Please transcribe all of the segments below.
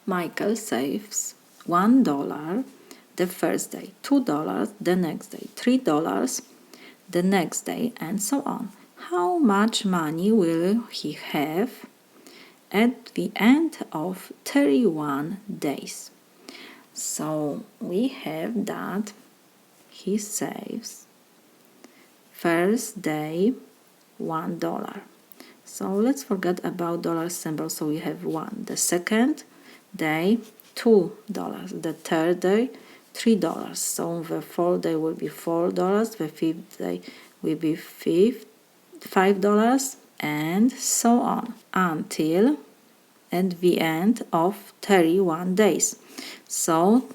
Michael saves $1 the first day, $2 the next day, $3 the next day, and so on. How much money will he have at the end of 31 days? So we have that he saves first day $1. So let's forget about dollar symbol. So we have 1. The second day $2. The third day $3. So the fourth day will be $4. The fifth day will be $5, and so on until at the end of 31 days. So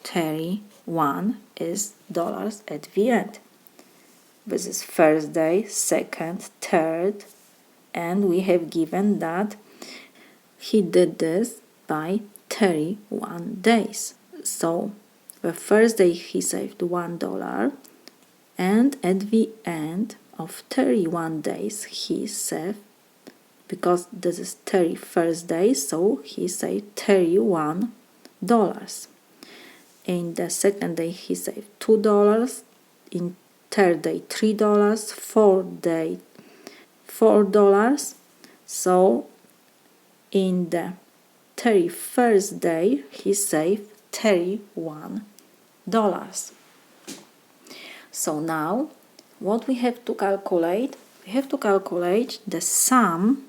31 is dollars at the end. This is first day, second, third, and we have given that he did this by 31 days. So the first day he saved $1, and at the end of 31 days he saved, because this is 31st day, so he saved $31. In the second day he saved $2, in third day $3, fourth day $4. So in the 31st day he saved $31. So now what we have to calculate? We have to calculate the sum.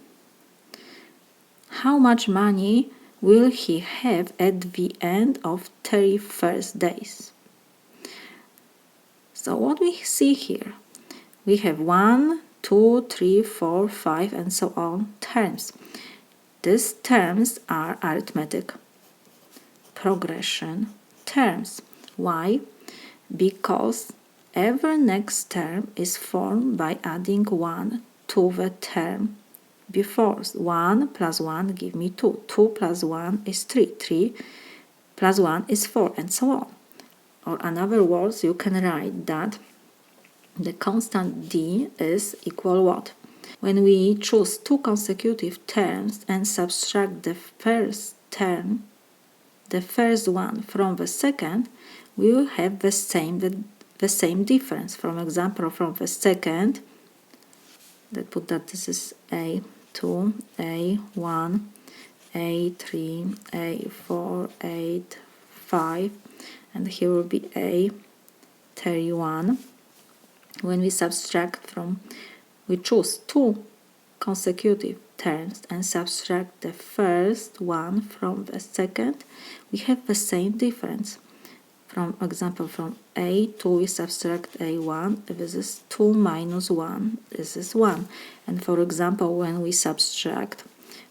How much money will he have at the end of 31st days? So what we see here, we have 1, 2, 3, 4, 5, and so on terms. These terms are arithmetic progression terms. Why? Because every next term is formed by adding 1 to the term before. 1 plus 1 give me 2. 2 plus 1 is 3. 3 plus 1 is 4, and so on. Or in other words, you can write that the constant d is equal what? When we choose two consecutive terms and subtract the first term, the first one from the second, we will have the same difference. For example, from the second, let's put that this is A2, A1, A3, A4, A5, and here will be A31. When we subtract from, we choose two consecutive terms and subtract the first one from the second, we have the same difference. For example, from A2 we subtract A1, this is 2 minus 1, this is 1. And for example, when we subtract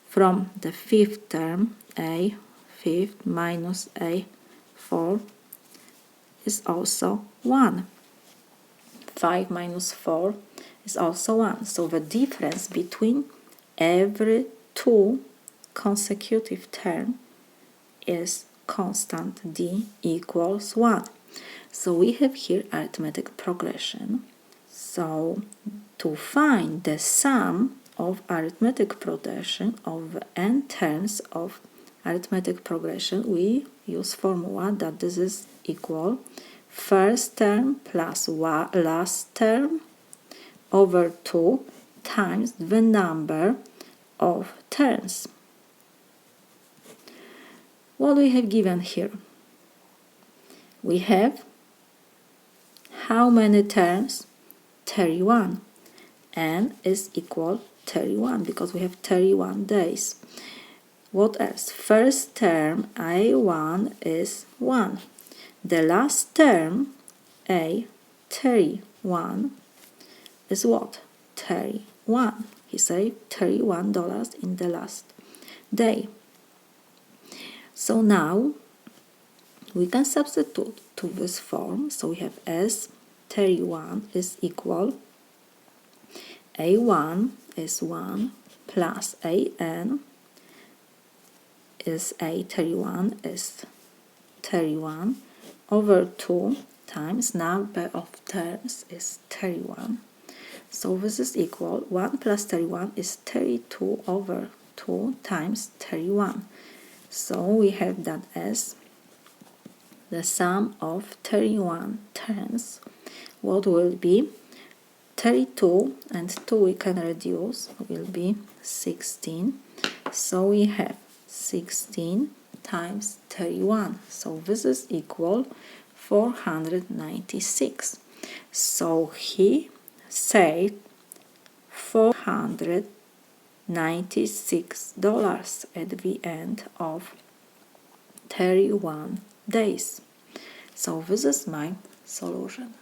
from the fifth term, A5 minus A4 is also 1. 5 minus 4 is also 1. So the difference between every two consecutive terms is constant d equals 1. So we have here arithmetic progression. So to find the sum of arithmetic progression of the n terms of arithmetic progression, we use formula that this is equal first term plus last term over 2 times the number of terms. What we have given here? We have how many terms? 31. N is equal 31 because we have 31 days. What else? First term A1 is 1. The last term A31 is what? 31. He saved $31 in the last day. So now we can substitute to this form. So we have S31 is equal A1 is 1 plus AN is A31 is 31 over 2 times number of terms is 31. So this is equal 1 plus 31 is 32 over 2 times 31. So we have that as the sum of 31 terms. What will be 32 and 2 we can reduce, will be 16. So we have 16 times 31. So this is equal 496. So he said $496 at the end of 31 days. So this is my solution.